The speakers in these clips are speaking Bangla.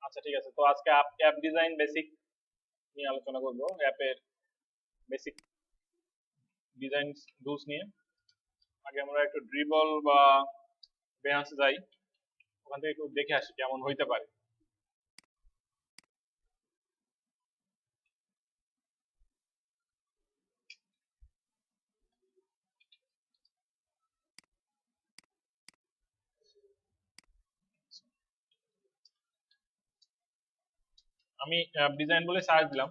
আচ্ছা ঠিক আছে, তো আজকে অ্যাপ ডিজাইন বেসিক নিয়ে আলোচনা করব, অ্যাপের বেসিক ডিজাইন রুলস নিয়ে। আগে আমরা একটু ড্রিবল বা বেহান্সে যাই, ওখান থেকে একটু দেখে আসি কেমন হইতে পারে। আমি ডিজাইন বলে সার্চ দিলাম।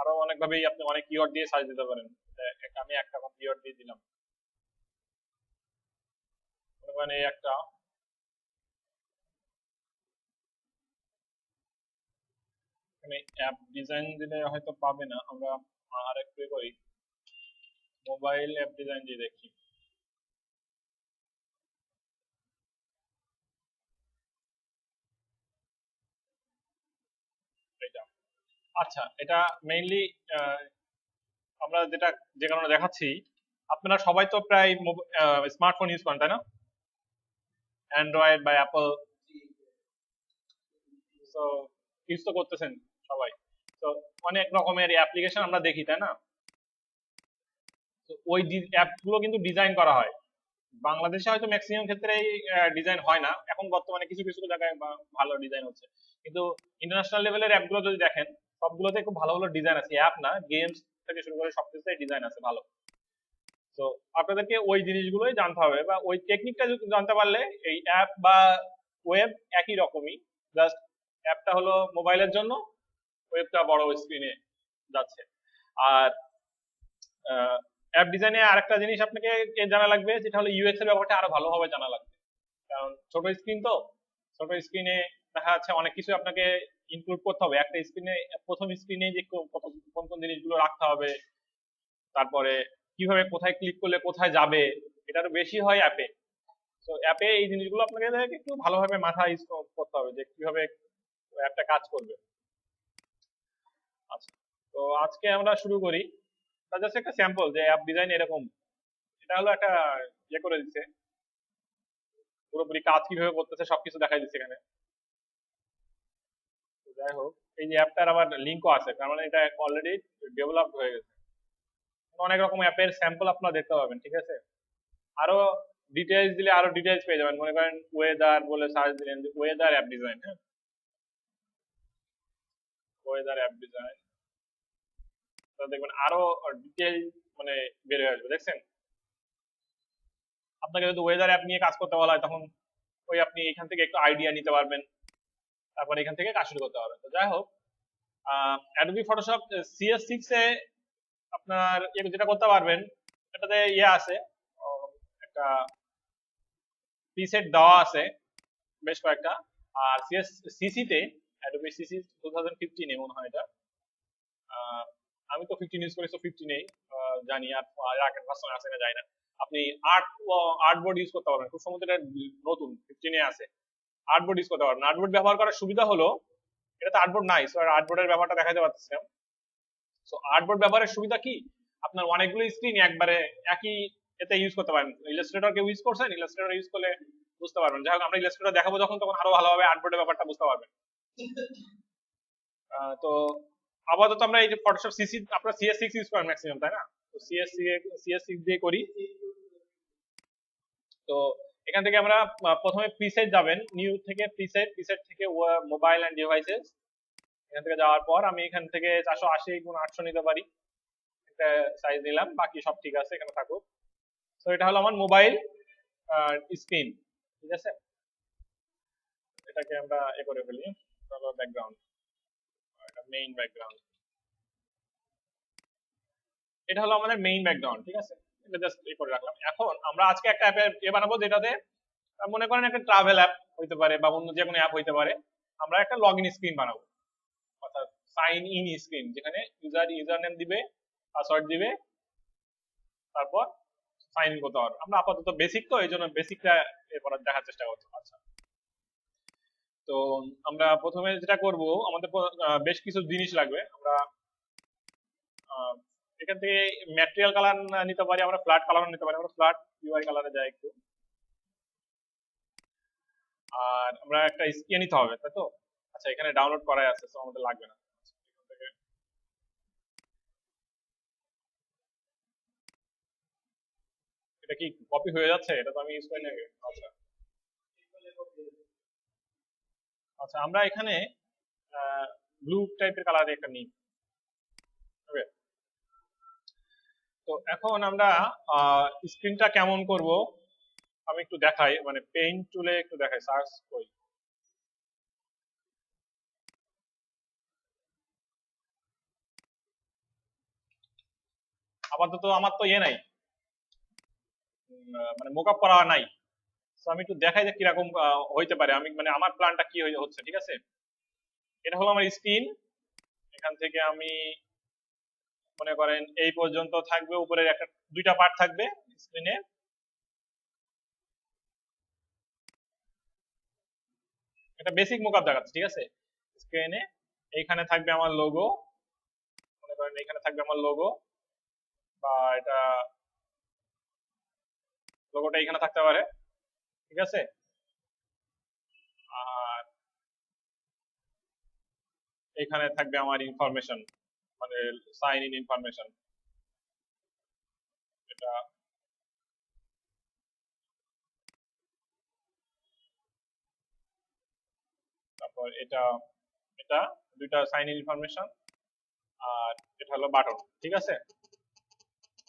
আরো অনেকভাবেই আপনি অনেক কিওয়ার্ড দিয়ে সার্চ দিতে পারেন। আমি একটা কিওয়ার্ড দিয়ে দিলাম, মনে করেন এই একটা। এখানে অ্যাপ ডিজাইন দিলে হয়তো পাবে না, আমরা আর একটু করি, মোবাইল অ্যাপ ডিজাইন দিয়ে দেখি। এটা আচ্ছা, এটা মেইনলি আমরা যে কারণে দেখাচ্ছি, আপনারা সবাই তো প্রায় স্মার্টফোন ইউজ করেন, তাই না? অ্যান্ড্রয়েড বা অ্যাপল, তো ইউজ তো করতেছেন সবাই। তো অনেক রকমের অ্যাপ্লিকেশন আমরা দেখি, তাই না? তো ওই অ্যাপগুলো কিন্তু ডিজাইন করা হয়। বাংলাদেশে হয়তো ম্যাক্সিমাম ক্ষেত্রে ডিজাইন হয় না, এখন বর্তমানে কিছু কিছু জায়গায় ভালো ডিজাইন হচ্ছে, কিন্তু ইন্টারন্যাশনাল লেভেলের অ্যাপগুলো যদি দেখেন, সবগুলোতে খুব ভালো ভালো ডিজাইন আছে। অ্যাপ না, গেমস থেকে শুরু করে সবকিছুতে ডিজাইন আছে ভালো। তো আপনাদেরকে ওই জিনিসগুলোই জানতে হবে, বা ওই টেকনিকটা জানতে পারলে এই অ্যাপ বা ওয়েব একই রকমই, জাস্ট অ্যাপটা হলো মোবাইলের জন্য, ওয়েবটা বড় স্ক্রিনে যাচ্ছে। আর অ্যাপ ডিজাইনে আরেকটা জিনিস আপনাকে জানা লাগবে, যেটা হলো ইউএক্স এর ব্যাপারটা আরো ভালোভাবে জানা লাগবে। কারণ ছোট স্ক্রিন তো, ছোট স্ক্রিনে দেখা যাচ্ছে অনেক কিছু আপনাকে ইনক্লুড করতে হবে একটা স্ক্রিনে। প্রথম স্ক্রিনে যে কোন কোন জিনিসগুলো রাখতে হবে, তারপরে কিভাবে কোথায় ক্লিক করলে কোথায় যাবে, এটা তো বেশি হয় অ্যাপে। তো অ্যাপে এই জিনিসগুলো আপনাকে একটু ভালোভাবে মাথায় ইউজ করতে হবে, যে কিভাবে অ্যাপটা কাজ করবে। আচ্ছা, তো আজকে আমরা শুরু করি। জাস্ট একটা স্যাম্পল যে অ্যাপ ডিজাইন এরকম। এটা হলো একটা করে দিচ্ছে, পুরোপুরি কাজ কিভাবে করতেছে সবকিছু দেখাই দিচ্ছে এখানে। তো যাই হোক, এই যে অ্যাপটার আবার লিঙ্কও আছে, কারণ এটা অলরেডি ডেভেলপড হয়ে গেছে। অনেক রকম অ্যাপের স্যাম্পল আপনারা দেখতে পাবেন, ঠিক আছে? আরো ডিটেইলস দিলে আরো ডিটেইলস পেয়ে যাবেন। মনে করেন ওয়েদার বলে সার্চ দিলেন, যে ওয়েদার অ্যাপ ডিজাইন, হ্যাঁ, ওয়েদার অ্যাপ ডিজাইন, তো দেখবেন আরো ডিটেইল মানে বের হয়ে আসবে। দেখছেন, আপনাকে যদি ওয়েদার অ্যাপ নিয়ে কাজ করতে বলা হয়, তখন ওই আপনি এখান থেকে একটু আইডিয়া নিতে পারবেন, তারপর এখান থেকে কাজ শুরু করতে পারবেন। তো যাই হোক, অ্যাডোবি ফটোশপ CS6 এ আপনার যেটা করতে পারবেন, এটাতে আছে, একটা প্রিসেট দেওয়া আছে বেশ কয়েকটা। আর সিসি তে, অ্যাডোবি সিসি 2015 মনে হয় এটা। আমি তো 15 ইউজ করি, তো 15 নেই, জানি। আর আগের ভার্সন আছে না জানি না। আপনি আর্ট আর্টবোর্ড ইউজ করতে পারবেন, খুব সম্ভবত এটা নতুন 15 এ আছে। আর্টবোর্ড ইউজ করতে পারবেন। আর্টবোর্ড ব্যবহার করার সুবিধা হলো, এটা তো আর্টবোর্ড নাই, সো আর্টবোর্ডের ব্যাপারটা দেখাতে পারতেছি। সো আর্টবোর্ড ব্যবহারের সুবিধা কি, আপনার অনেকগুলো স্ক্রিন একবারে একই এতে ইউজ করতে পারেন। ইলাস্ট্রেটর কেউ ইউজ করছেন, ইলাস্ট্রেটর ইউজ করলে বুঝতে পারবেন। যাই হোক, আমরা ইলাস্ট্রেটর দেখাবো যখন, তখন আরো ভালোভাবে আর্টবোর্ডের ব্যাপারটা বুঝতে পারবেন। তো আপাতত আমরা এই যে ফটোশপ সিসি, আপনারা CS6 ইউজ করেন ম্যাক্সিমাম, তাই না? তো CS6 দিয়ে করি। তো এখান থেকে আমরা প্রথমে প্রিসেট যাবেন, নিউ থেকে প্রিসেট, প্রিসেট থেকে মোবাইল এন্ড ডিভাইসেস। এখান থেকে যাওয়ার পর আমি এখান থেকে 480x800 নিতে পারি, একটা সাইজ নিলাম, বাকি সব ঠিক আছে, এখানে থাকুক। তো এটা হলো আমার মোবাইল স্ক্রিন, ঠিক আছে? এটাকে আমরা করে ফেলি, ব্যাকগ্রাউন্ড, এটা মেইন ব্যাকগ্রাউন্ড। এটা হলো আমাদের মেইন ব্যাকগ্রাউন্ড, ঠিক আছে? এটা জাস্ট করে রাখলাম। এখন আমরা আজকে একটা অ্যাপ বানাবো, যেটাতে মনে করেন একটা ট্রাভেল অ্যাপ হইতে পারে, বা অন্য যে কোনো অ্যাপ হইতে পারে। আমরা একটা লগ ইন স্ক্রিন বানাবো, অর্থাৎ সাইন ইন স্ক্রিন, যেখানে ইউজার নেম দিবে, পাসওয়ার্ড দিবে, তারপর সাইন ইন করতে পারবো। আমরা আপাতত বেসিক, তো এই জন্য বেসিকটা এরপর দেখার চেষ্টা করছি। আচ্ছা, তো আমরা প্রথমে যেটা করব, আমাদের বেশ কিছু জিনিস লাগবে। আমরা এখান থেকে ম্যাটেরিয়াল কালার নিতে পারি, আমরা ফ্ল্যাট কালার নিতে পারি। আমরা ফ্ল্যাট ইউআই কালারে যাই একটু। আর আমরা একটা স্কিয়ে নিতে হবে, তাই তো? আচ্ছা এখানে ডাউনলোড করাই আছে, তো আমাদের লাগবে না। এখান থেকে এটা কি কপি হয়ে যাচ্ছে? এটা তো আমি ইউজ করি না আগে। আচ্ছা আচ্ছা, আমরা এখানে ব্লু টাইপের কালারের একটা নিই। ওকে, তো এখন আমরা স্ক্রিনটা কেমন করব আমি একটু দেখাই, মানে পেইন্ট টুলে একটু দেখাই, সার্চ করি। আপাতত আমার তো ইয়ে নাই, মানে মোকআপ করা নাই। তো আমি একটু দেখাই যে কিরকম হইতে পারে, আমি মানে আমার প্ল্যানটা কি হচ্ছে, ঠিক আছে? এটা হলো আমার স্ক্রিন। এখান থেকে আমি মনে করেন এই পর্যন্ত থাকবে, উপরের একটা দুইটা পার্ট থাকবে স্ক্রিনে। এটা বেসিক মোকআপ দেখাচ্ছে, ঠিক আছে? স্ক্রিনে এইখানে থাকবে আমার লোগো, মনে করেন এখানে থাকবে আমার লোগো, বা এটা লোগোটা এখানে থাকতে পারে, ঠিক আছে? আর এখানে থাকবে আমার ইনফরমেশন, মানে সাইন ইন ইনফরমেশন। এটা তারপর এটা এটা দুইটা সাইন ইন ইনফরমেশন, আর এটা হলো বাটন, ঠিক আছে?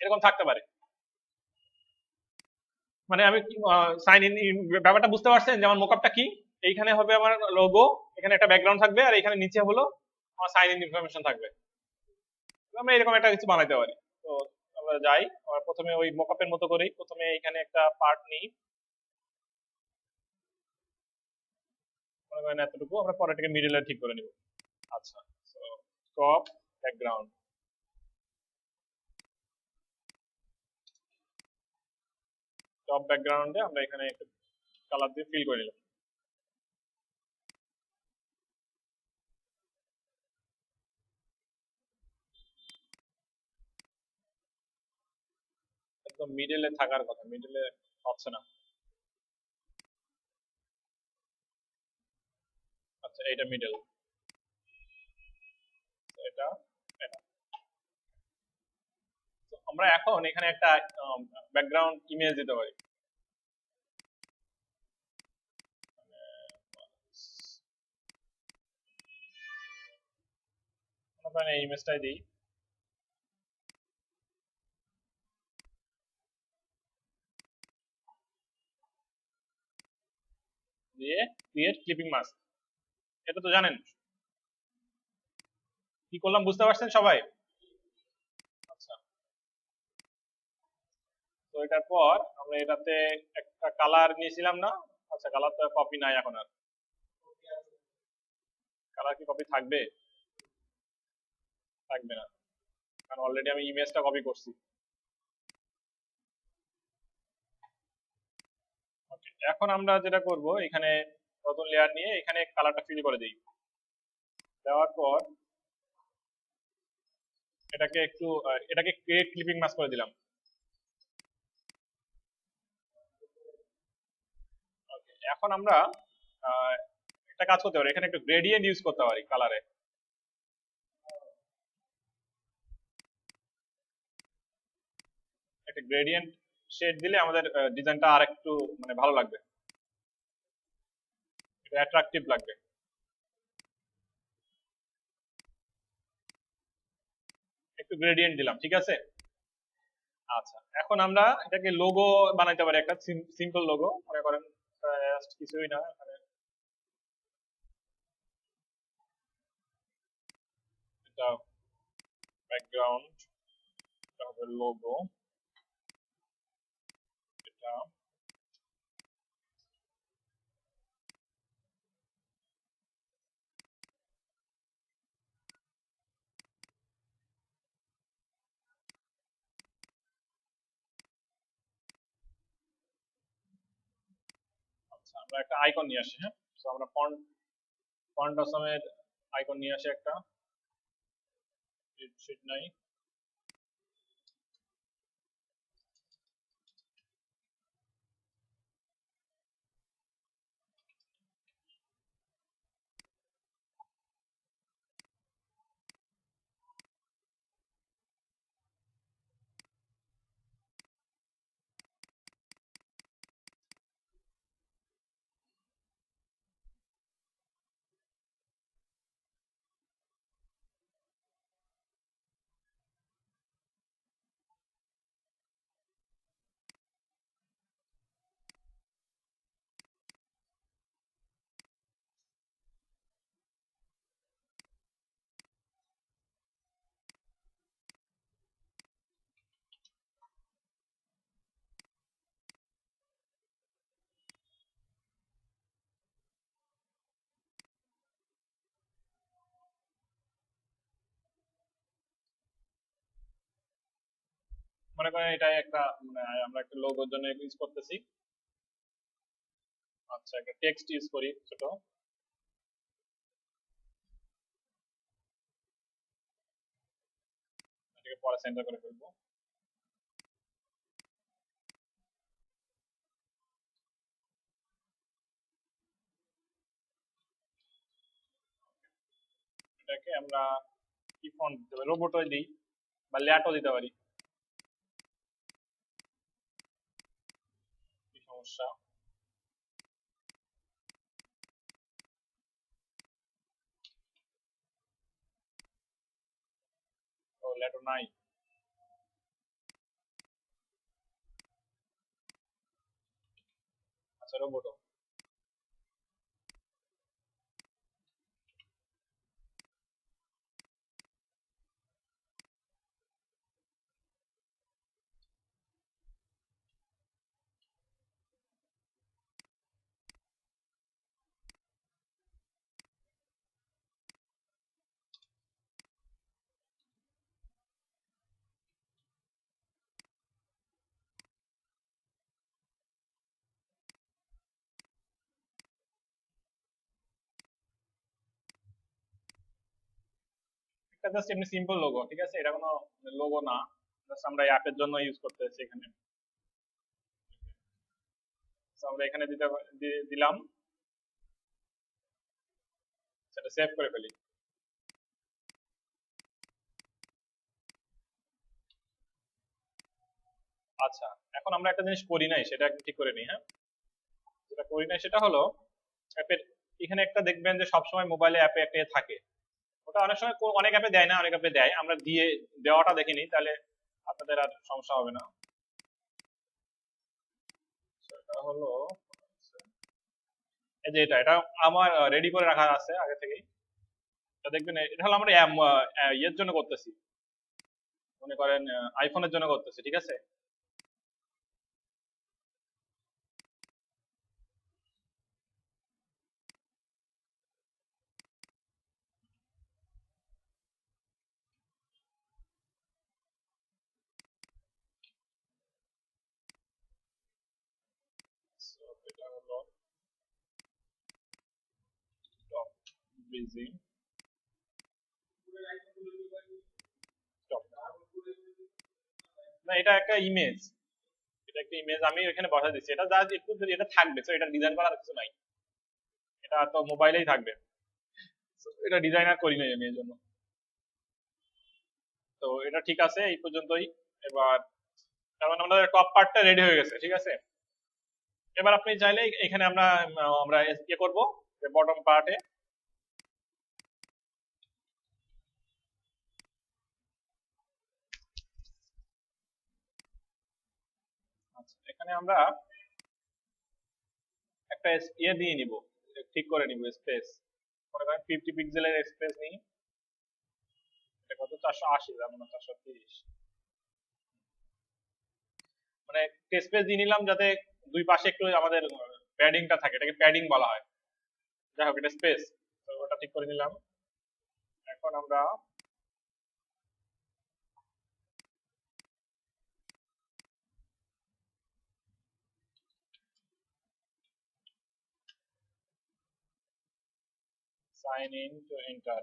এরকম থাকতে পারে। মানে আমি সাইন ইন ব্যাপারটা বুঝতে পারছেন, যেমন মোকআপটা কি, এইখানে হবে আমার লোগো, এখানে একটা ব্যাকগ্রাউন্ড থাকবে, আর এখানে নিচে হলো আমার সাইন ইন ইনফরমেশন থাকবে। তো আমরা এরকম একটা কিছু বানাইতে পারি। তো আমরা যাই, আমরা প্রথমে ওই মোকআপের মতো করেই প্রথমে এখানে একটা পার্ট নিই, মনে করেন এতটুকু, আমরা পরেরটাকে মিডলে ঠিক করে নিব। আচ্ছা, তো টপ ব্যাকগ্রাউন্ড, টপ ব্যাকগ্রাউন্ডে আমরা এখানে একটু কালার দিয়ে ফিল করে নিলাম। একদম মিডলে থাকার কথা, মিডলে হচ্ছে না। আচ্ছা এটা মিডল, এটা এটা। তো আমরা এখন এখানে একটা ব্যাকগ্রাউন্ড ইমেজ দিতে পারি। আমরা এই ইমেজটাই দিই, দিয়ে ক্রিয়েট ক্লিপিং মাস্ক। এটা তো জানেন কি করলাম, বুঝতে পারছেন সবাই? আচ্ছা, তো এটার পর আমরা এটাতে একটা কালার নিয়েছিলাম না? আচ্ছা, কালার তো কপি নাই এখন আর। কালার কি কপি থাকবে? থাকবে না, কারণ অলরেডি আমি ইমেজটা কপি করছি। ওকে, এখন আমরা যেটা করব, এখানে নতুন লেয়ার নিয়ে এখানে কালারটা ফিল করে দিই। দেওয়ার পর এটাকে একটু এটাকে ক্রিয়েট ক্লিপিং মাস্ক করে দিলাম। ওকে, এখন আমরা আহ, একটা কাজ করতে পারি, এখানে একটু গ্রেডিয়েন্ট ইউজ করতে পারি কালারে। একটা গ্রেডিয়েন্ট শেড দিলে আমাদের ডিজাইনটা আর একটু মানে ভালো লাগবে, এটা অ্যাট্রাকটিভ লাগবে। একটু গ্রেডিয়েন্ট দিলাম, ঠিক আছে? আচ্ছা, এখন আমরা এটাকে লোগো বানাইতে পারি, একটা সিম্পল লোগো, মনে করেন just কিছুই না, এখানে এটা ব্যাকগ্রাউন্ড, এটা হবে লোগো, এটা আচ্ছা, আমরা একটা আইকন নিয়ে আসি, হ্যাঁ। তো আমরা ফন্ট ফন্ট অসমের আইকন নিয়ে আসি একটা, শিট নাই। মনে করেন এটা একটা আমরা একটা লোগোর জন্য ইউজ করতেছি। আচ্ছা, একটা টেক্সট ইউজ করি ছোট, এটাকে পরে সেন্টার করে ফেলবো। এটাকে আমরা কি ফন্ট দিতে পারি, রোবটও দিই বা ল্যাটও দিতে পারি, কি সমস্যা? ও ল্যাটো নাই। আচ্ছা, রোবটও। এটা জাস্ট এমনি সিম্পল লোগো, ঠিক আছে, এটা কোনো লোগো না, জাস্ট আমরা অ্যাপের জন্য ইউজ করতেছি এখানে। So আমরা এখানে দিলাম, সেটা সেভ করে ফেলি। আচ্ছা, এখন আমরা একটা জিনিস করি নাই, সেটা একটু ঠিক করে নিই। হ্যাঁ, যেটা করি নাই সেটা হলো অ্যাপের এখানে একটা দেখবেন যে সবসময় মোবাইলে অ্যাপে একটা থাকে, ওটা অনেক সময় অনেক অ্যাপে দেয় না, অনেক অ্যাপে দেয়, আমরা দিয়ে দেওয়াটা দেখিনি, তাহলে আপনাদের আর সমস্যা হবে না। সেটা হলো এই যে এটা আমার রেডি করে রাখা আছে আগে থেকেই। এটা দেখবেন, এটা হলো আমরা ইয়ের জন্য করতেছি, মনে করেন আইফোনের জন্য করতেছি, ঠিক আছে। So, এটা হলো টপ বিজি টপ, না এটা একটা ইমেজ, এটা একটা ইমেজ আমি এখানে বসা দিচ্ছি, এটা যা একটু এটা থাকবে, তো এটা ডিজাইন করার কিছু নাই, এটা তো মোবাইলেই থাকবে। So, এটা ডিজাইনার করি নাই আমি এই জন্য। তো এটা ঠিক আছে এই পর্যন্তই। এবার তার মানে আমাদের টপ পার্টটা রেডি হয়ে গেছে, ঠিক আছে। এবার আপনি চাইলে এখানে আমরা আমরা ইয়ে করব, যে বটম পার্টে আচ্ছা এখানে আমরা একটা ইয়ে দিয়ে নিব, ঠিক করে নিব স্পেস, মনে করেন 50 পিক্সেলের স্পেস নিই। এটা কত, 480 যেমন 430, মানে স্পেস দিয়ে নিলাম যাতে দুই পাশে একটু আমাদের প্যাডিংটা থাকে, এটাকে প্যাডিং বলা হয়। যাই হোক, এটা স্পেস, তো ওটা ঠিক করে নিলাম। এখন আমরা সাইন ইন টু এন্টার।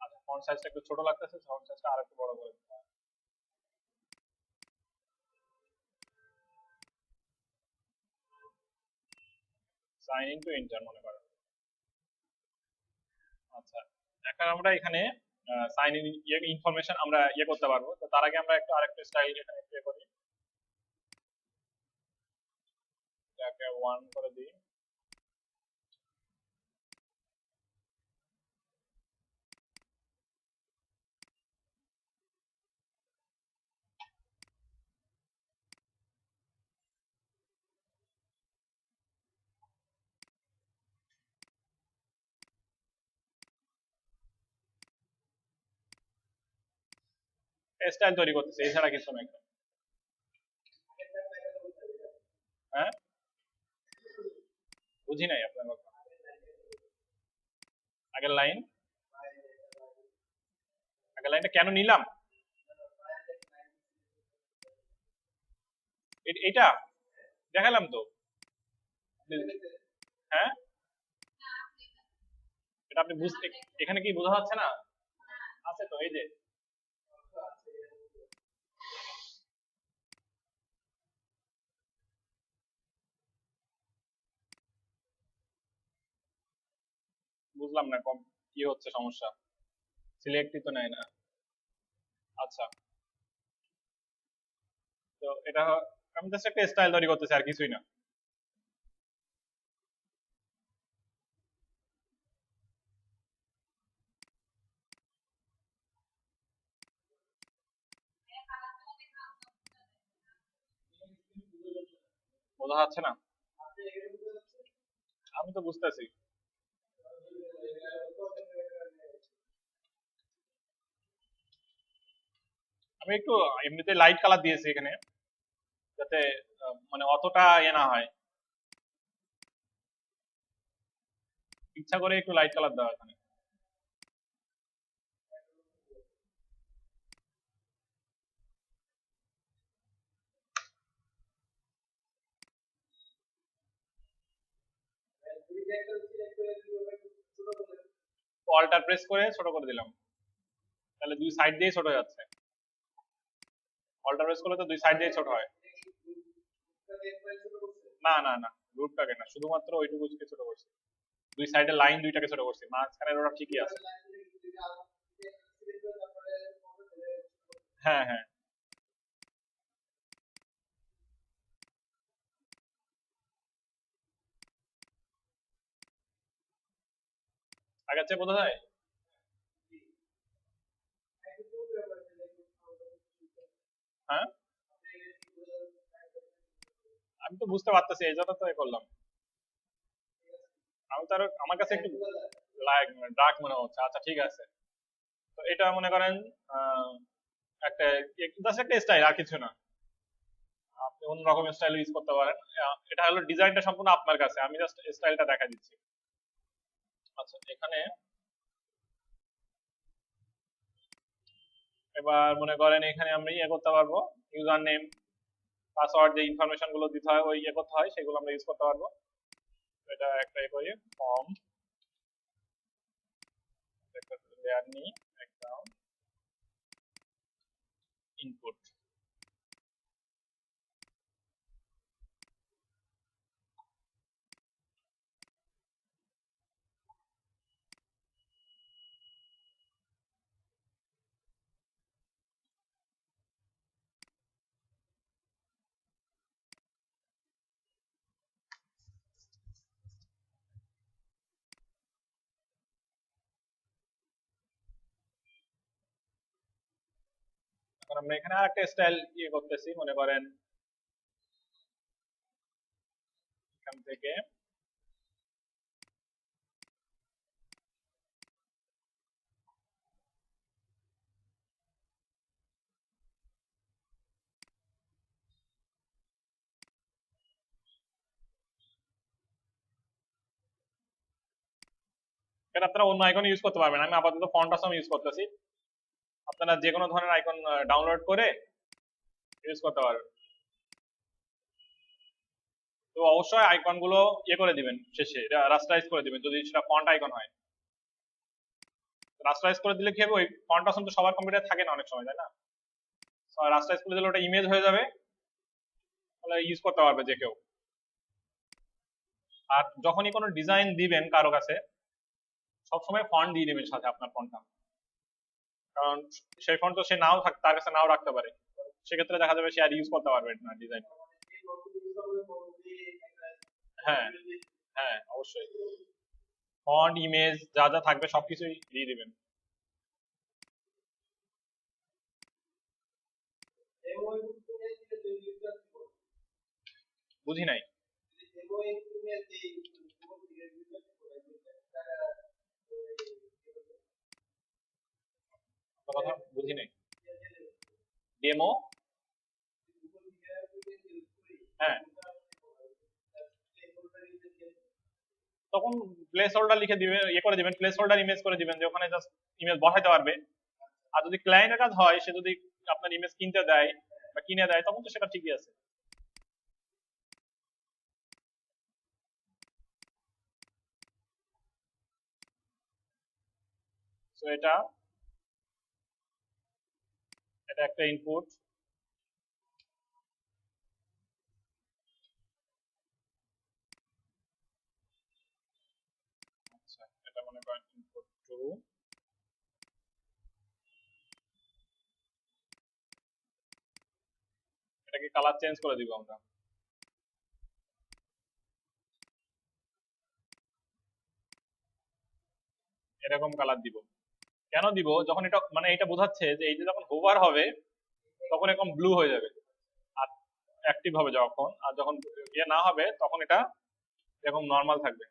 আচ্ছা, ফন্ট সাইজটা একটু ছোট লাগতেছে, ফন্ট সাইজটা আরেকটু বড় করে দিতে হবে। সাইন ইন টু এন্টার মনে করেন। আচ্ছা, এখন আমরা এখানে সাইন ইন ইনফরমেশন আমরা ইয়ে করতে পারবো, তো তার আগে আমরা একটু আরেকটা স্টাইল এখানে প্লে করি। এটাকে 1 করে দিই। স্টাইল তৈরি করতেছে, এছাড়া কিছু নাই। হ্যাঁ, বুঝি নাই আপনার কথা। আগের লাইন, আগের লাইনটা কেন নিলাম? এটা দেখালাম তো। হ্যাঁ, এটা আপনি বুঝতে, এখানে কি বোঝা যাচ্ছে না? আছে তো, এই যে বুঝলাম না কম কি হচ্ছে সমস্যা, সিলেক্টই তো নেয় না। আচ্ছা, তো এটা আমি জাস্ট একটা স্টাইল তৈরি করতেছি, আর কিছুই না। বোঝা যাচ্ছে না? আমি তো বুঝতেছি। আমি একটু এমনিতে লাইট কালার দিয়েছি এখানে, যাতে মানে অতটা না হয়, ইচ্ছা করে একটু লাইট কালার দেওয়া এখানে। অল্টার প্রেস করে ছোট করে দিলাম, তাহলে দুই সাইড দিয়ে ছোট হয়ে যাচ্ছে। অল্টার প্রেস করলে তো দুই সাইড দিয়ে ছোট হয়। না না না, গ্রুপটাকে না, শুধুমাত্র ওইটুকুকে ছোট করছি। দুই সাইডে লাইন দুইটাকে ছোট করছি, মাঝখানে ওরা ঠিকই আছে। হ্যাঁ হ্যাঁ, আগের চেয়ে বোঝা যায়। হ্যাঁ, আমি তো বুঝতে পারতেছি, এই জন্য তো এ করলাম। আমি তো আরো, আমার কাছে একটু ডার্ক মনে হচ্ছে। আচ্ছা ঠিক আছে, তো এটা মনে করেন আহ, একটা জাস্ট একটা স্টাইল, আর কিছু না। আপনি অন্য রকম স্টাইল ইউজ করতে পারেন। এটা হলো ডিজাইনটা সম্পূর্ণ আপনার কাছে, আমি জাস্ট স্টাইলটা দেখা দিচ্ছি। আচ্ছা, এখানে এবার মনে করেন এখানে আমরা ইয়ে করতে পারবো, ইউজার নেম পাসওয়ার্ড যে ইনফরমেশন গুলো দিতে হয়, ওই ইয়ে করতে হয়, সেগুলো আমরা ইউজ করতে পারবো। এটা একটা ইয়ে করি, ফর্ম একটা লেয়ার নিই, ব্যাকগ্রাউন্ড ইনপুট। এখন আমরা এখানে আরেকটা স্টাইল ইয়ে করতেছি, মনে করেন এখান থেকে এটা আপনারা অন্য আইকন ইউজ করতে পারবেন, আমি আপাতত ফন্ট আসাম ইউজ করতেছি। আপনারা যে কোনো ধরনের আইকন ডাউনলোড করে ইউজ করতে পারবেন। তো অবশ্যই আইকন গুলো ইয়ে করে দিবেন, শেষে রাস্টারাইজ করে দিবেন যদি সেটা ফন্ট আইকন হয়। রাস্টারাইজ করে দিলে কি হবে, ওই ফন্ট আসাম তো সবার কম্পিউটারে থাকে না অনেক সময়, তাই না? রাস্টারাইজ করে দিলে ওটা ইমেজ হয়ে যাবে, তাহলে ইউজ করতে পারবে যে কেউ। আর যখনই কোনো ডিজাইন দিবেন কারো কাছে, সবসময় ফন্ট দিয়ে দিবেন সাথে আপনার ফন্টটা, কারণ সেই ফন্ট তো সে নাও থাক, তার কাছে নাও রাখতে পারে, সেক্ষেত্রে দেখা যাবে সে আর ইউজ করতে পারবে না ডিজাইন। হ্যাঁ হ্যাঁ অবশ্যই, ফন্ট ইমেজ যা যা থাকবে সবকিছুই দিয়ে দিবেন। বুঝি নাই আপনার কথা, বুঝি নাই। ডেমো, হ্যাঁ তখন প্লেস হোল্ডার লিখে দিবেন, ইয়ে করে দিবেন, প্লেস হোল্ডার ইমেজ করে দিবেন যে ওখানে জাস্ট ইমেজ বসাইতে পারবে। আর যদি ক্লায়েন্টের কাজ হয়, সে যদি আপনার ইমেজ কিনতে দেয় বা কিনে দেয়, তখন তো সেটা ঠিকই আছে। তো এটা এটা একটা ইনপুট। আচ্ছা, এটা মনে করেন ইনপুট টু। এটাকে কালার চেঞ্জ করে দিব আমরা, এরকম কালার দিব। কেন দিব? যখন এটা মানে এটা বোঝাচ্ছে যে এই যে যখন হোভার হবে তখন এরকম ব্লু হয়ে যাবে, আর অ্যাক্টিভ হবে যখন, আর যখন ইয়ে না হবে তখন এটা এরকম নর্মাল থাকবে।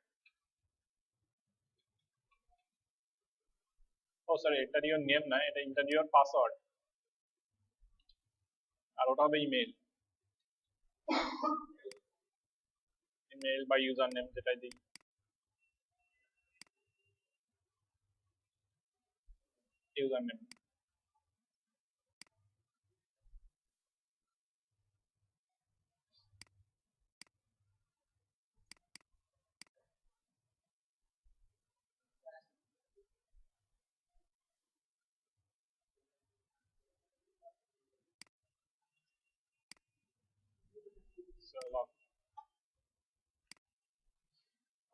ও সরি, ইন্টারিয়র নেম না, এটা ইন্টারিয়র পাসওয়ার্ড, আর ওটা হবে ইমেল। ইমেল বা ইউজার নেম যেটাই দিই। User name.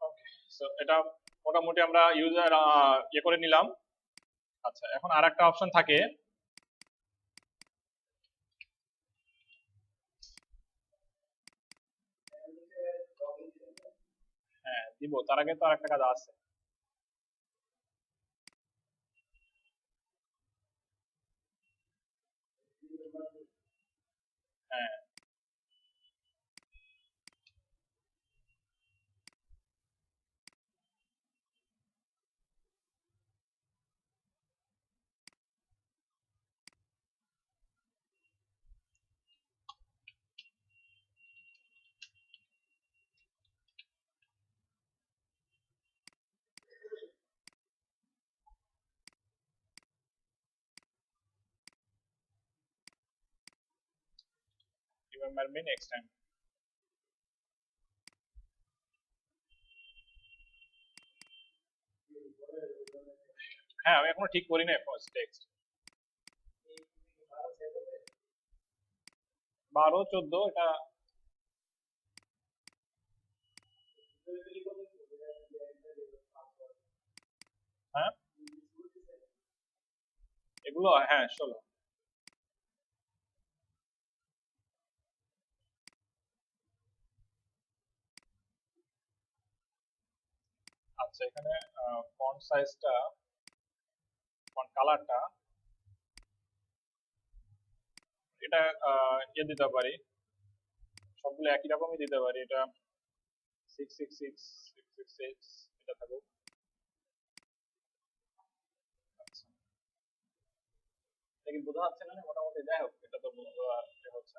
ওকে, সো এটা মোটামুটি আমরা ইউজার ইয়ে করে নিলাম। আচ্ছা, এখন আর একটা অপশন থাকে। হ্যাঁ দিব, তার আগে তো আর একটা কাজ আছে। হ্যাঁ, রিমেম্বার মি নেক্সট টাইম। হ্যাঁ, আমি এখনো ঠিক করি নাই ফার্স্ট টেক্সট। 12 14 এটা। হ্যাঁ, এগুলো হ্যাঁ 16। আচ্ছা, এখানে ফন্ট সাইজটা, ফন্ট কালারটা, এটা ইয়ে দিতে পারি, সবগুলো একই রকমই দিতে পারি। এটা 666 666 এটা থাকুক। আচ্ছা, এটা কি বোঝা যাচ্ছে না? মোটামুটি যাই হোক, এটা তো হচ্ছে।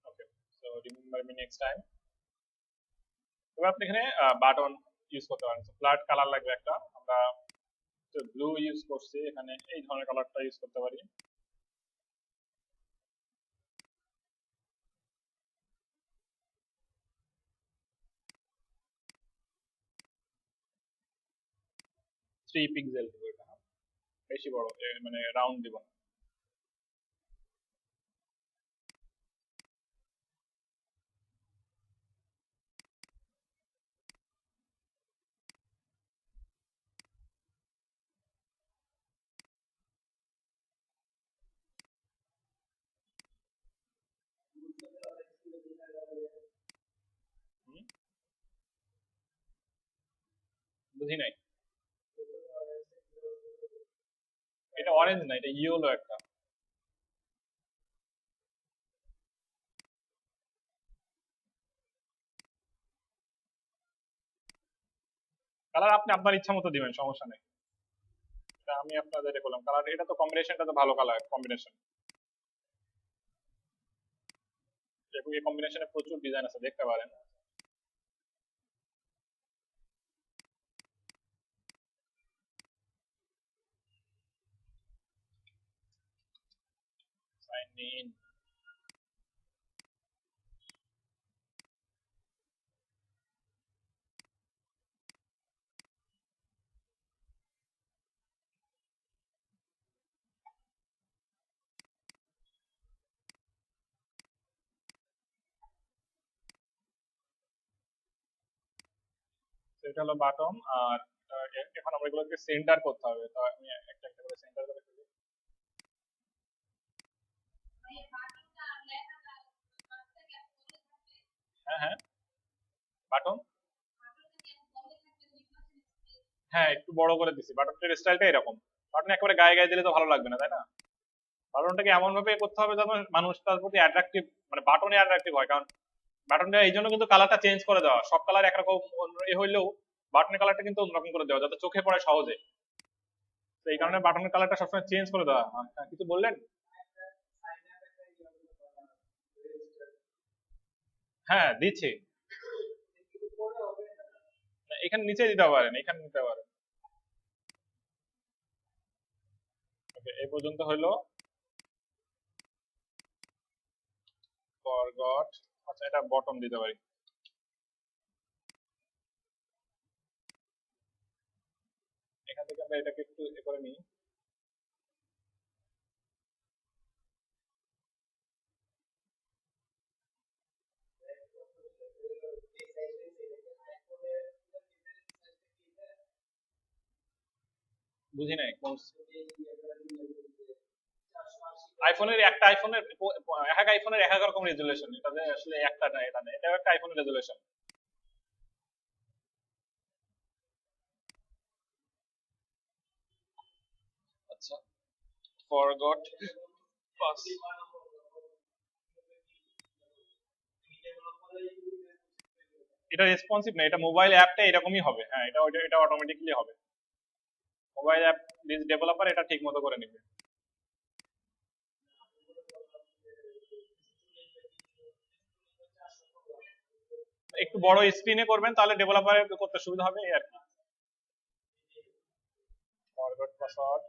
Okay, so remember me next time. এবার আপনি এখানে বাটন ইউজ করতে পারেন। ফ্ল্যাট কালার লাগবে একটা, আমরা ব্লু ইউজ করছি এখানে, এই ধরনের কালারটা ইউজ করতে পারি। থ্রি পিক্সেল দিব এটা, বেশি বড় মানে রাউন্ড দিব না। বুঝি নাই। এটা অরেঞ্জ না, এটা ইয়েলো একটা কালার। আপনি আপনার ইচ্ছা মতো দিবেন, সমস্যা নেই। এটা আমি আপনাদের এটা করলাম কালার, এটা তো কম্বিনেশনটা তো ভালো কালার কম্বিনেশন। এই কম্বিনেশনে প্রচুর ডিজাইন আছে, দেখতে পারেন। Sign in. এটা হলো বাটন। আর এখন আমরা এগুলোকে সেন্টার করতে হবে, তো আমি একটা একটা করে সেন্টার করে ফেলি। হ্যাঁ হ্যাঁ, বাটন। হ্যাঁ, একটু বড় করে দিছি, বাটনের স্টাইলটা এরকম। বাটন একেবারে গায়ে গায়ে দিলে তো ভালো লাগবে না, তাই না? বাটনটাকে এমন ভাবে করতে হবে যেন মানুষ তার প্রতি অ্যাট্রাকটিভ, মানে বাটনে অ্যাট্রাকটিভ হয়। কারণ বাটনটা এই জন্য কিন্তু কালারটা চেঞ্জ করে দেওয়া, সব কালার একরকম এ হইলেও বাটনের কালারটা কিন্তু অন্যরকম করে দেওয়া যাতে চোখে পড়ে সহজে। তো এই কারণে বাটনের কালারটা সবসময় চেঞ্জ করে দেওয়া। কিছু বললেন? হ্যাঁ দিচ্ছি। এখানে নিচে দিতে পারেন, এখানে নিতে পারেন। ওকে, এই পর্যন্ত হইলো। ফরগট। আচ্ছা, এটা বটম দিতে পারি। এখান থেকে আমরা এটাকে একটু এ করে নিই। বুঝি নাই কোন। আইফোনের একটা আইফোনের এক আইফোনের এক এক রকম রেজুলেশন, এটাতে আসলে একটা না, এটা না, এটাও একটা আইফোনের রেজুলেশন। আচ্ছা, ফরগট পাস। এটা রেসপন্সিভ না, এটা মোবাইল অ্যাপটা এরকমই হবে। হ্যাঁ, এটা এটা অটোমেটিকলি হবে। মোবাইল অ্যাপ ডেভেলপার এটা ঠিক মতো করে নিবে। একটু বড় স্ক্রিনে করবেন তাহলে ডেভেলপারের করতে সুবিধা হবে, এই আর কি। Forgot password.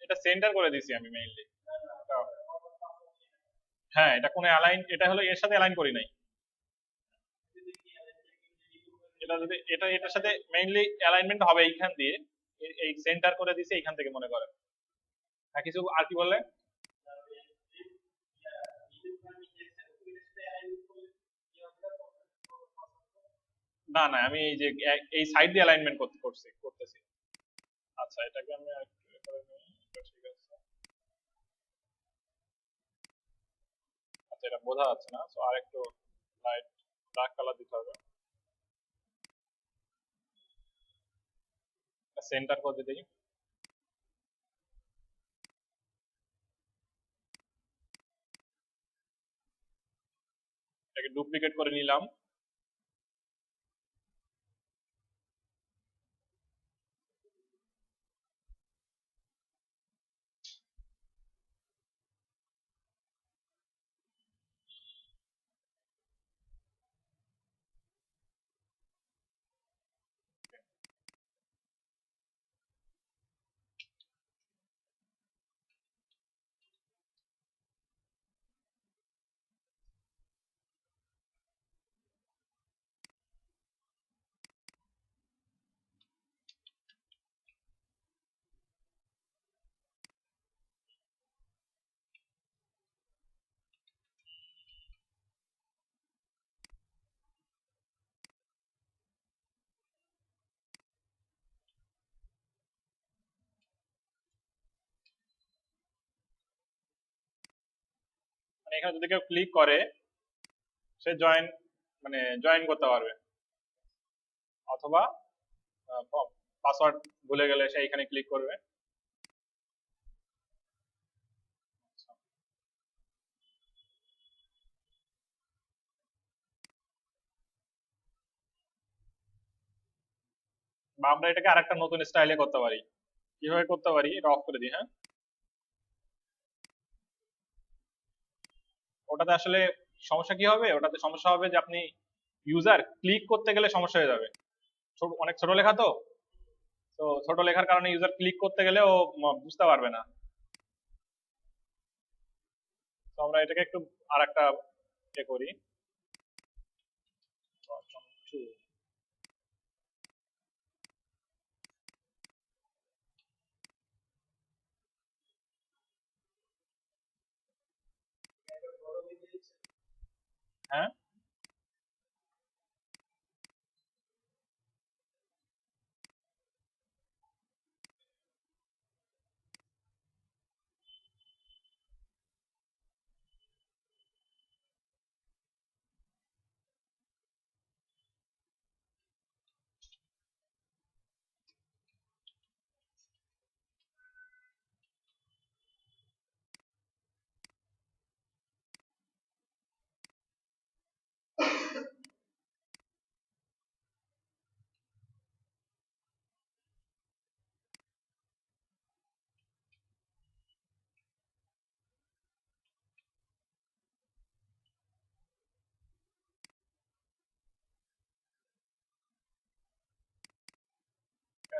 এটা সেন্টার করে দিছি আমি মেইনলি। হ্যাঁ, এটা কোনো অ্যালাইন, এটা হলো এর সাথে অ্যালাইন করি নাই। এটা যদি এটা এটার সাথে মেইনলি অ্যালাইনমেন্ট হবে এইখান দিয়ে। এই সেন্টার করে দিছি এইখান থেকে মনে করেন। হ্যাঁ, কিছু আর কি বললেন? না না, আমি এই যে এই সাইড দিয়ে অ্যালাইনমেন্ট করতেছি। আচ্ছা, এটাকে আমি আরেকটু এ করে নিই। এটা ঠিক আছে। আচ্ছা, এটা বোঝা যাচ্ছে না, তো আরেকটু লাইট ডার্ক কালার দিতে হবে। সেন্টার করে দিই। এটাকে ডুপ্লিকেট করে নিলাম। মানে এখানে যদি কেউ ক্লিক করে সে জয়েন মানে জয়েন করতে পারবে, অথবা পাসওয়ার্ড ভুলে গেলে সে এখানে ক্লিক করবে। বা আমরা এটাকে আরেকটা নতুন স্টাইলে করতে পারি। কিভাবে করতে পারি, এটা অফ করে দিই। হ্যাঁ, ওটাতে আসলে সমস্যা কি হবে, ওটাতে সমস্যা হবে যে আপনি ইউজার ক্লিক করতে গেলে সমস্যা হয়ে যাবে। ছোট, অনেক ছোট লেখা তো, তো ছোট লেখার কারণে ইউজার ক্লিক করতে গেলে ও বুঝতে পারবে না। তো আমরা এটাকে একটু আরেকটা করি। হ্যাঁ,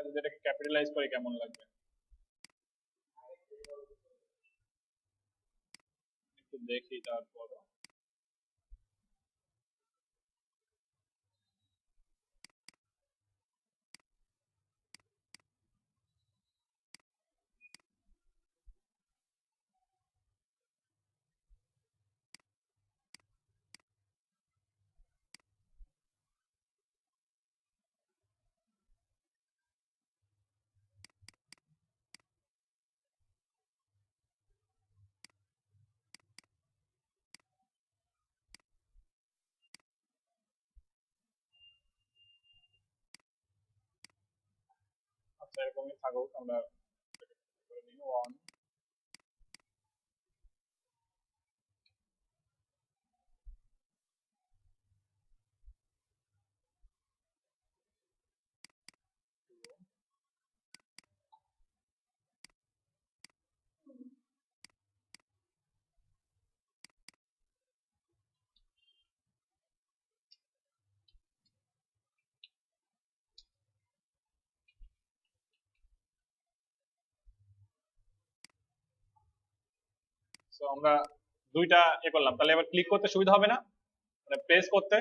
যদি এটাকে ক্যাপিটালাইজ করি কেমন লাগবে একটু দেখি তারপর। আচ্ছা, এরকমই থাকুক, আমরা করে নিই ওয়ান। তো আমরা দুইটা করলাম, তাহলে এবার ক্লিক করতে সুবিধা হবে না, মানে প্রেস করতে।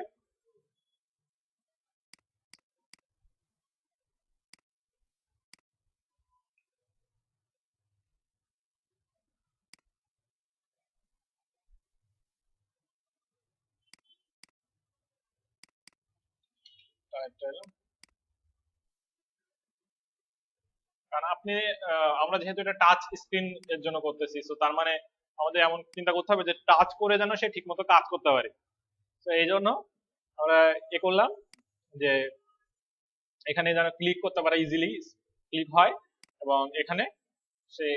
টাইটেল, কারণ আপনি আমরা যেহেতু এটা টাচ স্ক্রিন এর জন্য করতেছি, তো তার মানে আমাদের এমন চিন্তা করতে হবে যে টাচ করে যেন সে ঠিক মতো কাজ করতে পারে। তো এই জন্য আমরা করলাম যে এখানে যেন ক্লিক করতে পারে, ইজিলি ক্লিক হয়, এবং এখানে সে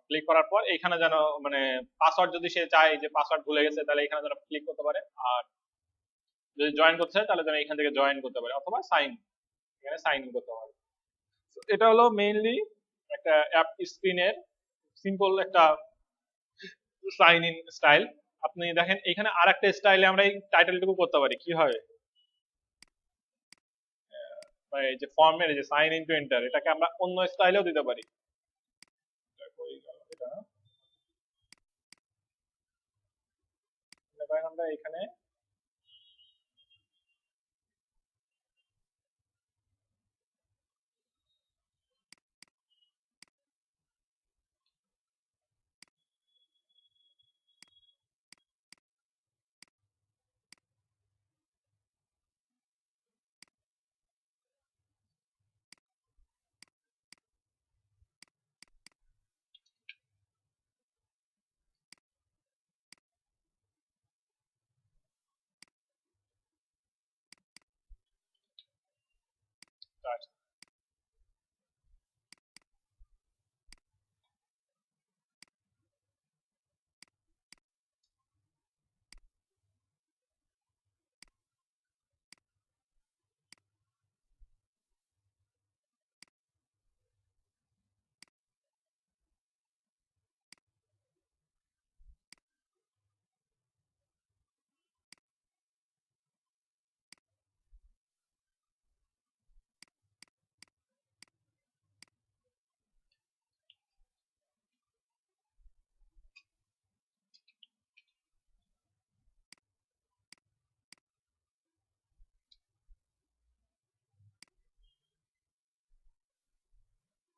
ক্লিক করার পর এখানে যেন মানে পাসওয়ার্ড যদি সে চায় যে পাসওয়ার্ড ভুলে গেছে, তাহলে এখানে যেন ক্লিক করতে পারে। আর যদি জয়েন করতে চায় তাহলে যেন এখান থেকে জয়েন করতে পারে, অথবা সাইন, এখানে সাইন ইন করতে পারে। তো এটা হলো মেইনলি একটা অ্যাপ স্ক্রিনের সিম্পল একটা সাইন ইন স্টাইল। আপনি দেখেন এখানে আর একটা স্টাইলে আমরা এই টাইটেলটুকু করতে পারি কিভাবে, এই যে ফর্মের এই যে সাইন ইন টু এন্টার, এটাকে আমরা অন্য স্টাইলেও দিতে পারি। এটা আমরা এখানে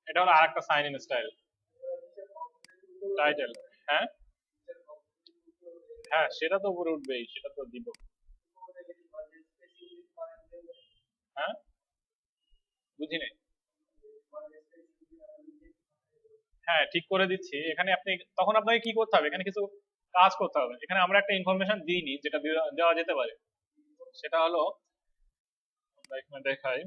এটা হলো আরেকটা সাইন ইন স্টাইল টাইটেল। হ্যাঁ হ্যাঁ, সেটা তো উপরে উঠবেই, সেটা তো দিব। হ্যাঁ, বুঝি নাই। হ্যাঁ, ঠিক করে দিচ্ছি। এখানে আপনি তখন আপনাকে কি করতে হবে, এখানে কিছু কাজ করতে হবে। এখানে আমরা একটা ইনফরমেশন দিইনি যেটা দেওয়া যেতে পারে, সেটা হলো আমরা এখানে দেখাই।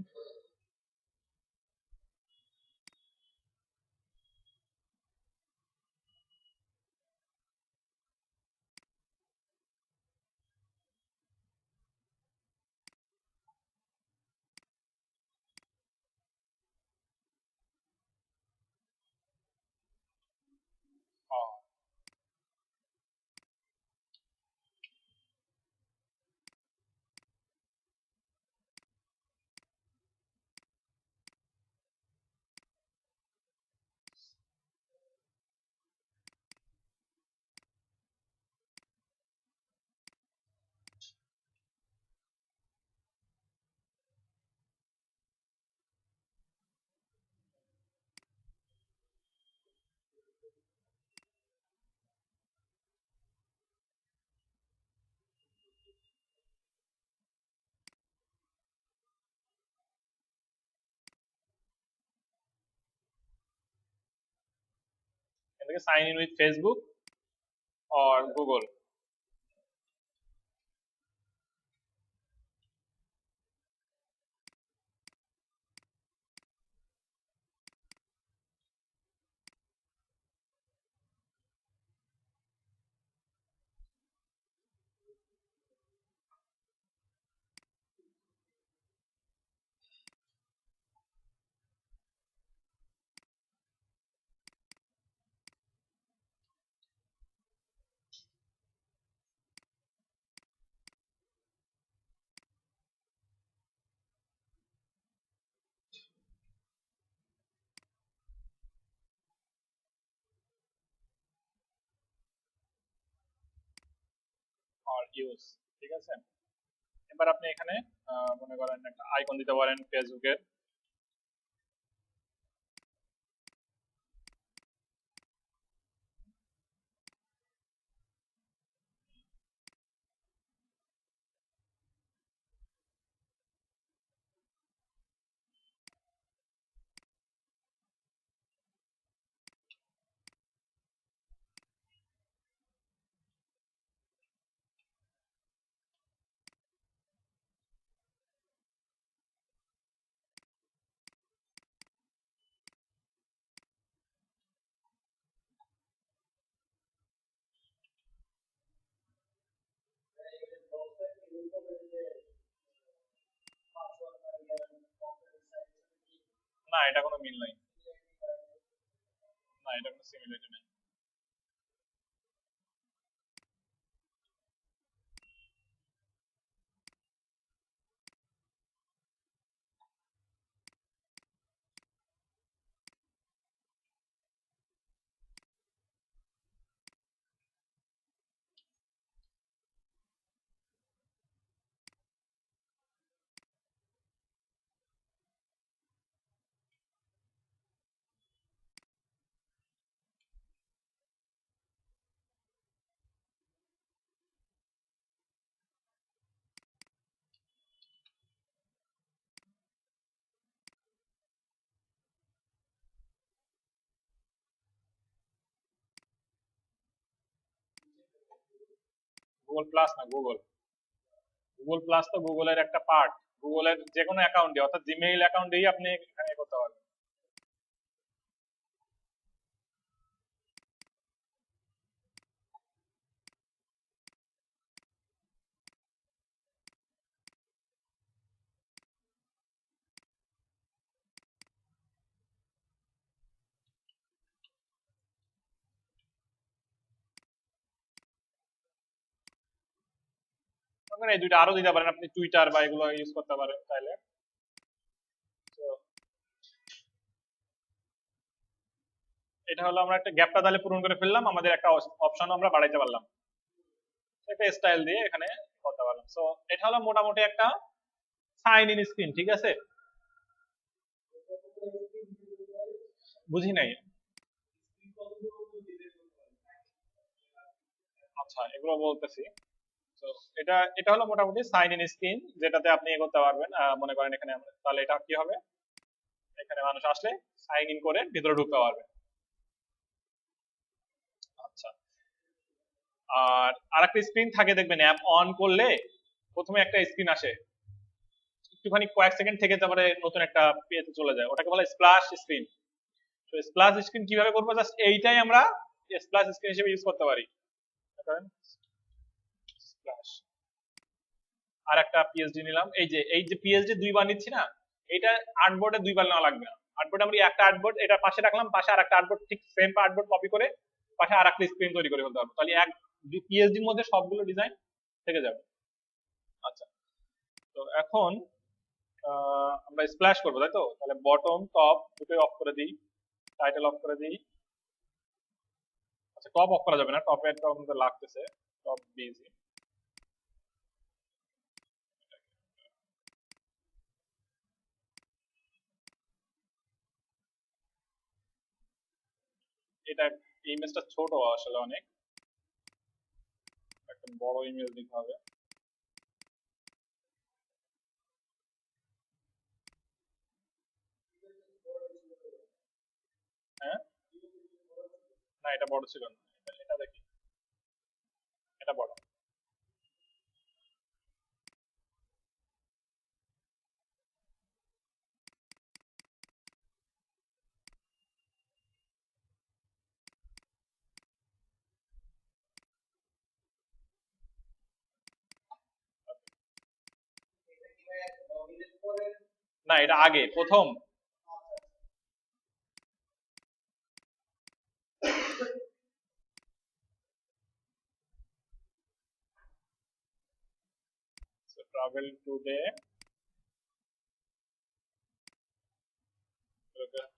এখান থেকে sign in with Facebook or Google. আর ইউজ, ঠিক আছে। এবার আপনি এখানে মনে করেন একটা আইকন দিতে পারেন ফেসবুকের। না, এটা কোনো মিল নাই। না, এটা কোনো সিমিলারিটি নাই। গুগল প্লাস না, গুগল। গুগল প্লাস তো গুগলের একটা পার্ট, গুগলের যে কোনো অ্যাকাউন্টে অর্থাৎ জিমেইল অ্যাকাউন্টেই আপনি এখানে করতে পারবেন। এই দুইটা আরো দিতে পারেন, আপনি টুইটার বা এগুলো ইউজ করতে পারেন চাইলে। তো এটা হলো আমরা একটা গ্যাপটা তাহলে পূরণ করে ফেললাম, আমাদের একটা অপশনও আমরা বাড়াইতে পারলাম, একটা স্টাইল দিয়ে এখানে করতে পারলাম। সো এটা হলো মোটামুটি একটা সাইন ইন স্ক্রিন, ঠিক আছে? বুঝি নাই। আচ্ছা, এগুলো বলতেছি। তো এটা এটা হলো মোটামুটি সাইন ইন স্ক্রিন, যেটাতে আপনি এ করতে পারবেন। মনে করেন এখানে তাহলে এটা কি হবে, এখানে মানুষ আসলে সাইন ইন করে ভিতরে ঢুকতে পারবে। আচ্ছা, আর আরেকটা স্ক্রিন থাকে দেখবেন, অ্যাপ অন করলে প্রথমে একটা স্ক্রিন আসে, একটুখানি কয়েক সেকেন্ড থেকে তারপরে নতুন একটা পেজে চলে যায়, ওটাকে বলে স্প্ল্যাশ স্ক্রিন। তো স্প্ল্যাশ স্ক্রিন কিভাবে করবো, জাস্ট এইটাই আমরা স্প্ল্যাশ স্ক্রিন হিসেবে ইউজ করতে পারি। স্প্ল্যাশ, আর একটা পিএসডি নিলাম, এই যে পিএসডি দুইবার নিচ্ছি না, এটা আর্টবোর্ডে দুইবার নেওয়া লাগবে না। আর্টবোর্ডে আমরা একটা আর্টবোর্ড এটা পাশে রাখলাম, পাশে আর একটা আর্টবোর্ড, ঠিক সেম আর্টবোর্ড কপি করে পাশে আর একটা স্ক্রিন তৈরি করে ফেলতে পারবো, তাহলে এক পিএসডির মধ্যে সবগুলো ডিজাইন থেকে যাবে। আচ্ছা, তো এখন আমরা স্প্ল্যাশ করবো, তাই তো? তাহলে বটম টপ দুটোই অফ করে দিই, টাইটেল অফ করে দিই। আচ্ছা, টপ অফ করা যাবে না, টপের তো আমাদের লাগতেছে, টপ বিজি। এটা ইমেজটা ছোট আসলে অনেক, একটা বড় ইমেজ দিতে হবে। হ্যাঁ, না এটা বড় ছিল না, এটা দেখি, এটা বড়। না, এটা আগে প্রথম। ট্রাভেল টুডে,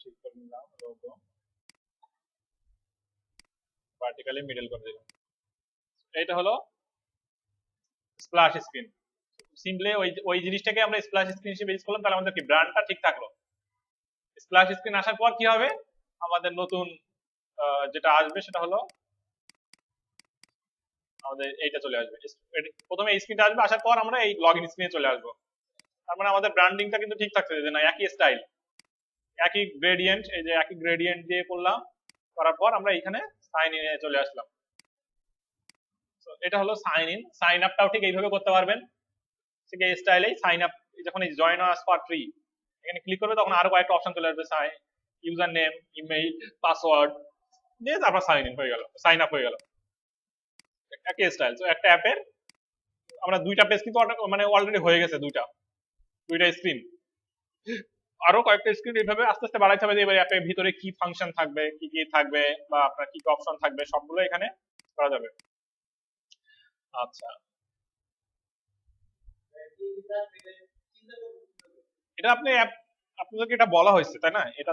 ঠিক করে নিলাম, লোগো ভার্টিক্যালি মিডল করে দিলাম। এইটা হলো স্প্ল্যাশ স্ক্রিন। সিম্পলি ওই ওই জিনিসটাকে আমরা স্প্ল্যাশ স্ক্রিন হিসেবে ইউজ করলাম, তাহলে আমাদের কি ব্র্যান্ডটা ঠিক থাকলো। স্প্ল্যাশ স্ক্রিন আসার পর কি হবে, আমাদের নতুন যেটা আসবে সেটা হলো আমাদের এইটা চলে আসবে। প্রথমে এই স্ক্রিনটা আসবে, আসার পর আমরা এই লগ ইন স্ক্রিনে চলে আসবো। তার মানে আমাদের ব্র্যান্ডিংটা কিন্তু ঠিক থাকছে, যে না একই স্টাইল, একই গ্রেডিয়েন্ট, এই যে একই গ্রেডিয়েন্ট দিয়ে করলাম, করার পর আমরা এখানে সাইন ইনে চলে আসলাম। তো এটা হলো সাইন ইন। সাইন আপটাও ঠিক এইভাবে করতে পারবেন, ঠিক এই স্টাইলেই সাইন আপ। যখন এই জয়েন আস ফর ফ্রি এখানে ক্লিক করবে, তখন আরো কয়েকটা অপশন চলে আসবে, ইউজার নেম, ইমেইল, পাসওয়ার্ড দিয়ে তারপর সাইন ইন হয়ে গেল, সাইন আপ হয়ে গেল, একই স্টাইল। তো একটা অ্যাপের আমরা দুইটা পেজ কিন্তু মানে অলরেডি হয়ে গেছে, দুইটা দুইটা স্ক্রিন, আরো কয়েকটা স্ক্রিন এইভাবে আস্তে আস্তে বাড়াইতে হবে, এবার অ্যাপের ভিতরে কি ফাংশন থাকবে, কি কি থাকবে, বা আপনার কি কি অপশন থাকবে, সবগুলো এখানে করা যাবে। আচ্ছা, এটা আপনি আপনাদেরকে এটা বলা হয়েছে তাই না, এটা